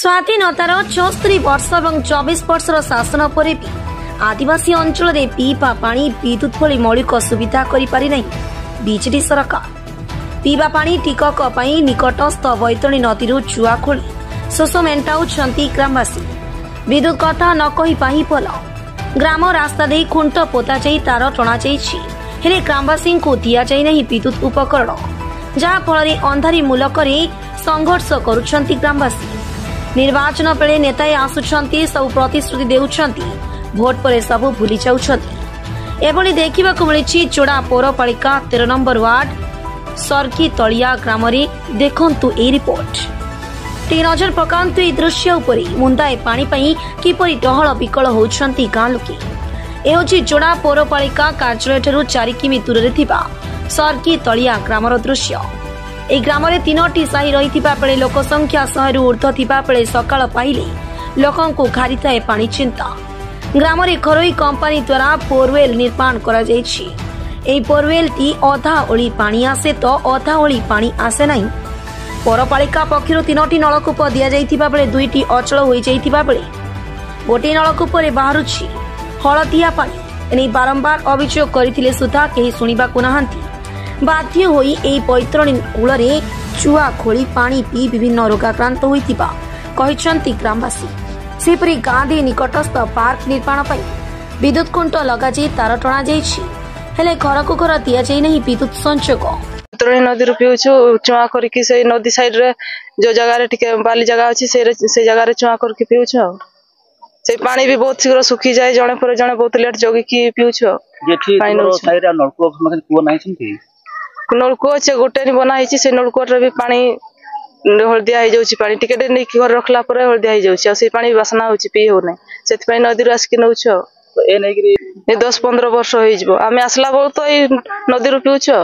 स्वाधीनतार 74 वर्ष और 24 वर्षर शासन पर भी आदिवासी अंचल में पीवा पानी विद्युत भली मौलिक सुविधा करि नहीं बीजेडी सरकार। पीवा पानी टिकक निकटस्थ बैतरणी नदी चुआ खोली शोष मेटाऊंट ग्रामवासी। विद्युत कथा न कही पाही भल। ग्राम रास्ता दे खुंट पोता जाई तार टणा जाइछि हेले ग्रामवासी को दिया जाई नहीं विद्युत उपकरण, जहा फल अंधारी मूलक संघर्ष करुछंती ग्रामवासी। निर्वाचन बेले नेताए आसुछंती सब प्रतिश्रुति देउछंती, भोट पर सबू भूली जाउछंती। एभली देखिबाकु मिलिछि जोड़ा पौरपालिका 13 नंबर वार्ड सरकी तलिया ग्राम रे। देखंतु ए रिपोर्ट। टी नजर पकांतु ए दृश्य उपरि। मुंदाए पानी पई किपरि डहळ विकळ होउछंती गां लोके। ए होछि जोड़ा पौरपालिका कार्यालय ठरु 4 किमी दूर थिबा सरकी तलिया ग्रामर दृश्य। ए ग्राम रे 3टी साही रहिथिबा बेले लोक संख्या 100 रु ऊर्ध्व थिबा बेले सकाळ पाइले लोकंकु घारिथाए पानी चिंता। ग्राम रे घरोई कंपनी द्वारा बोरवेल निर्माण करा जायछि। ए बोरवेल टी अधा ओली पानी आसे तो अधा ओली पानी आसे नहीं। पौरपालिका पक्षरु 3टी नलकूप दिया जायथिबा बेले 2टी अचल होई जायथिबा बेले गोटे नलकूप रे बाहरुछि हळदिया पानी। एने बारंबार अभियोग करथिले सुधा केही सुनिबाकु नाहंती। बाध्य होई एई बैतरणी कूल रे चुआ खोली पानी पी विभिन्न रोगाक्रांत होइतिबा कहिसंती ग्रामवासी। सेपरि गां दे निकटस्थ पार्क निर्माण पई विद्युत खुंट लगा जाई तार टणा जाइछि हेले घर को घर दिया जाई नहीं विद्युत संचोग। बैतरणी नदी रु पिउछु चुआ करके से नदी साइड रे जो जगह रे टिके बाली जगह अछि से जगह रे चुआ करके पिउछु। से पानी भी बहुत शीघ्र सुखी जाए, जणे पर जणे बहुत लेट जगी की पिउछु। जे ठीक साइड रे नलकूप मखन कुआ नाही छथि। नलकूप से गोटे नि बना हिची से नलकूप रे भी पानी हळदिया हो जाउछि। पानी टिके नै घर रखला पर हळदिया हो जाउछि। से पानी वासना होछि पी हो नै। सेति पई नदी रु आसकी नउछु। ए नै कि 10-15 वर्ष होई जिवो। आमे आसला बोल तो ए नदी रु पिउछु।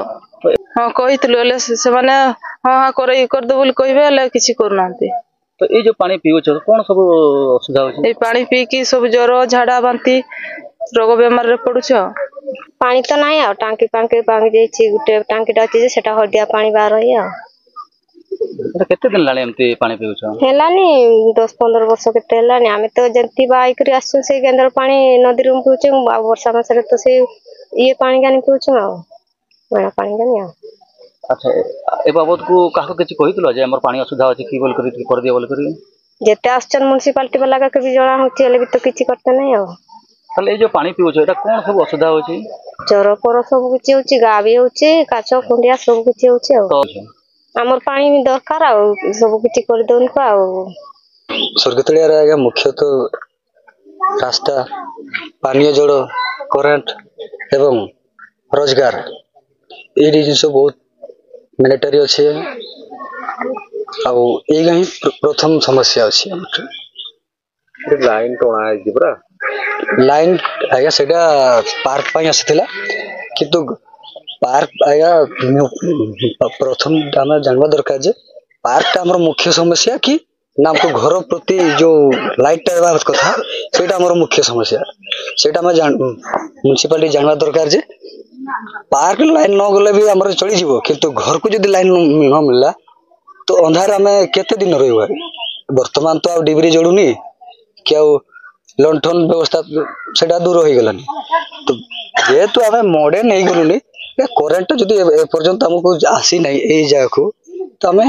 हां कहितलु ले से माने हां कर दे बोली कहबे ले किछि करनांती। तो ए जो पानी पिउछु कोन सब असुविधा होछि? ए पानी पी की सब ज्वर झाड़ा बांती रोग बेमार रे पडुछ। पानी तो नाही आ टांकी पांगी जाइछि। गुटे टांकीटा अछि जे सेटा हळदिया पानी बाहर होई आ। एटा केते दिन लाले एमती पानी पिउछ? हेलानी 10-15 वर्ष केते हेलानी। आमे तो जंती बाई करी आसु से गेंदर पानी नदी रु पिउछु। आ वर्षा मास रे तो से ये पानी गानी पिउछु आ बड़ा पानी गानी आ। अच्छा ए बाबत को काको किछि कहितलो जे हमर पानी असुविधा अछि की बोल करी कर दिया बोल करी? जेते आश्चन म्युनिसिपालिटी वाला का भी जणा होछि ले भी तो किछि करते नै आ। ताले ए जो पानी पिउछ एटा कोन सब असुविधा होछि? ज्वर पर सब किछि होछि, गाबी होछि, काचो कुंडिया सब किछि होछि आ। हमर पानी भी दरकार आ सब किछि कर दोन को आ। स्वर्गतलिया रे आगे मुख्य तो रास्ता, पानीय जल, करेंट एवं रोजगार ए जिनिस बहुत मैंडेटरी अछि। आ एगा ही प्रथम समस्या अछि। लाइन टोना है जिबरा लाइन आया सेटा पार्क पई आसीथिला किंतु पार्क आया प्रथम हम जानवा दरकार जे पार्क हमर मुख्य समस्या कि ना हमको घर प्रति जो लाइट टाइबा कथा सेटा हमर मुख्य समस्या। सेटा हम म्युनिसिपालिटी जानवा दरकार जे पार्क लाइन न गले भी हमर चली जीवो किंतु घर को जदी लाइन न मिलला तो अंधार हमें केते दिन रहइबा। वर्तमान तो आ डिबरी जडुनी क्या लंठन व्यवस्था सेटा दूर हो गलानी। तो जेहेतु आम मॉडर्न नहीं गलुनी करेंट जदि एपर्यंत हमको आसी नहीं ए जगह को तो आम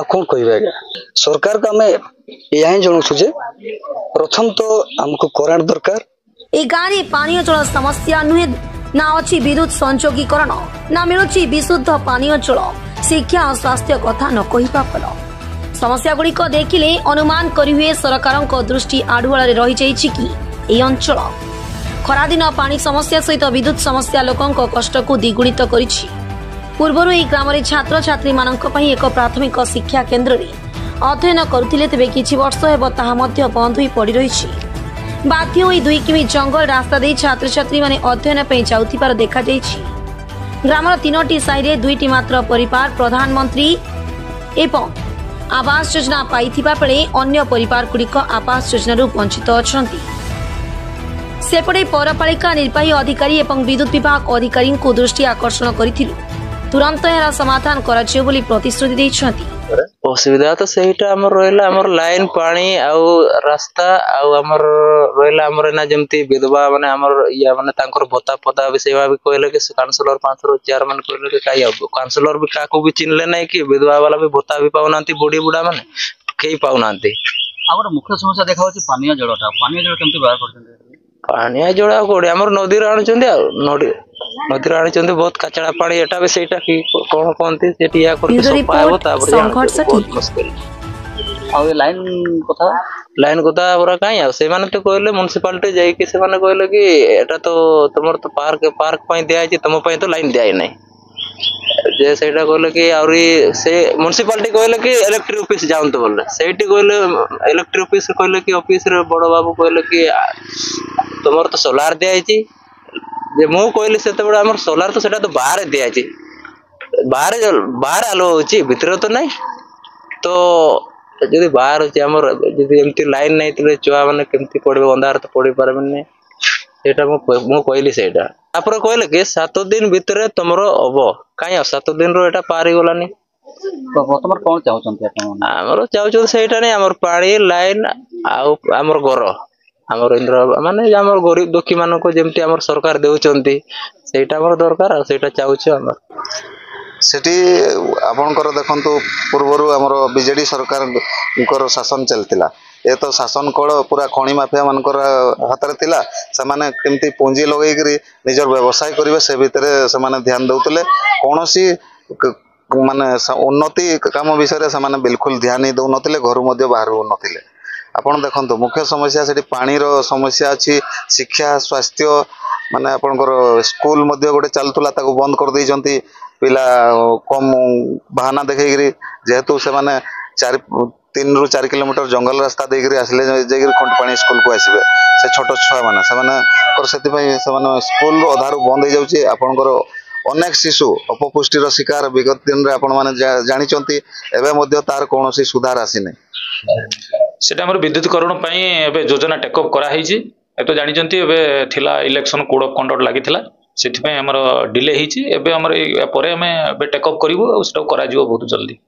कौन कह सरकार को आम या जनाऊँ जे प्रथम तो हमको करेंट दरकार। ए गाँव पानीय जल समस्या नुहे ना अच्छी विद्युत संयोगीकरण ना मिलुची विशुद्ध पानीय जल, शिक्षा और स्वास्थ्य कथा न कहिबा फल। समस्या गुड़िक देखिले अनुमान करी हुए सरकार दृष्टि आढ़ुआल रही जाइछि कि ए अंचल खरादिन पानी समस्या सहित विद्युत समस्या लोकों कष्ट को द्विगुणित करिछि। पूर्वरु एई ग्राम रे छात्र छात्री मानक पई एक प्राथमिक शिक्षा केन्द्र रे अध्ययन करुथिले, तेबे किछि वर्ष हेबो ताहा मध्य बंद होई पड़ी रहिछि। बाध्य होई 2 किमी जंगल रास्ता दे छात्र छात्री माने अध्ययन पई जाउथिबार देखा जाइछि। ग्रामर 3टी साही रे 2टी मात्र परिवार प्रधानमंत्री एवं आवास योजना पाइथिबा बेले अन्य परिवार गुड़िक आवास योजना वंचित अछंती। सेपटे पौरपालिका निर्वाही अधिकारी एवं विद्युत विभाग अधिकारी दृष्टि आकर्षण करिथिलु। तुरंत एरा समाधान कराजियो बोली प्रतिश्रुति दैछंती। असुविधा तो सहीटा आमर रहा आमर लाइन पानी आउ रास्ता आउ आमर रहा आमर ना जमती विधवा माने आमर या माने तांकर भत्ता पता भी सेवा भी कहले कि काउंसिलर 5 चेयरमैन कहले कि काई अब काउंसिलर भी काको भी चिन्हले नहीं कि विधवा वाला भी भत्ता भी पाउनांती बुढ़ी बुढ़ा माने कई पाउनांती आगर मुख्य समस्या देखा होची पानी जलटा पानी जल केमती बाहर करछन पानी जल कोड़े आमर नदी रे आणचंदी नदी रे आणचंदी बहुत कचड़ा पानी एटा भी सेटा की कोन कोनती सेटी या करके सब पाबो तापर बहुत मुश्किल आ लाइन कथा पूरा कहीं आ से माने तो कहले म्युनिसिपालिटी जाई कि से माने कहले कि एटा तो तुमर तो पार्क पई दिया छै तुम पई तो लाइन दिया नहीं जे सेटा कहले कि आउरी से म्युनिसिपालिटी कहले कि इलेक्ट्रिक ऑफिस जाउन तो बोले सेठी कहले इलेक्ट्रिक ऑफिस कहले कि ऑफिस रे बड़ बाबू कहले कि तुमर तो सोलार दिया छै जे मु कहले सेते बड़ हमर सोलार तो सेटा तो बाहर दिया छै बाहर आलो होची भीतर तो नहीं तो जदि बाहर होची हमर जदि एमती लाइन नहीं तले चुआ माने केमती पड़बे अंधार तो पड़ी पारबे सेटा मु कहली सेटा तापर कहले कि 7 दिन भीतर तुमरो हबो काई 7 दिन रो एटा पारी गलानी तो बर्तमान कोन चाहउछन आपण हमरो चाहउछन सेटा नहीं हमर पानी लाइन आउ हमर घर हमर इंद्र माने हमर गरीब दुखी मानको को जेमती हमर सरकार देउचंती सेटा हमर दरकार आ सेटा चाहउछ हमर सेठी आपणकर देखंतु पूर्वरु हमर बीजेडी सरकार शासन चलतिला ये तो शासन कल पूरा खणी माफिया मानकर हाथ में थिला से माने केमती पूंजी लगई करी निजर व्यवसाय करिवे से भितरे से माने ध्यान दउतले कोनोसी माने उन्नति काम विषय से माने बिल्कुल ध्यान नहीं दउ नथिले घर मध्ये बाहर हो नथिले आपण देखंतु मुख्य समस्या सेठी पानी रो समस्या अछि शिक्षा स्वास्थ्य माने आपणकर स्कूल मध्ये गोटे चलतुला ताको बंद कर दै जंती पिला कम बहाना देखै जेहेतु से माने 3 ରୁ 4 किलोमीटर जंगल रास्ता देकर आसले खंडपाणी स्कूल को आसबे से छोट छुआ माने से स्कूल अधारू बंद हो जाउची आपनकर अनेक शिशु अपपुष्टिर शिकार विगत दिन रे आपण माने जानिचंती एबे मध्ये तार कोनोसी सुधार आसी नै सेटा हमर विद्युतीकरण पई एबे योजना टेकअप करा हिची एतो जानिचंती एबे थिला इलेक्शन कोड ऑफ कंडक्ट लागिथिला सेति पई हमर डिले हिची एबे हमर परे हमें एबे टेकअप करिवो और सेटा करा जिवो बहुत जल्दी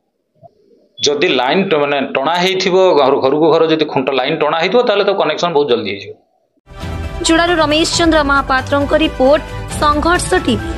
जदि लाइन माने टणा हेथिबो घर को घर जदि खुंट लाइन टणा हेथिबो ताले तो कनेक्शन बहुत जल्दी हेजिवो। जुड़ारू रमेश चंद्र महापात्रंक रिपोर्ट संघर्ष टीवी।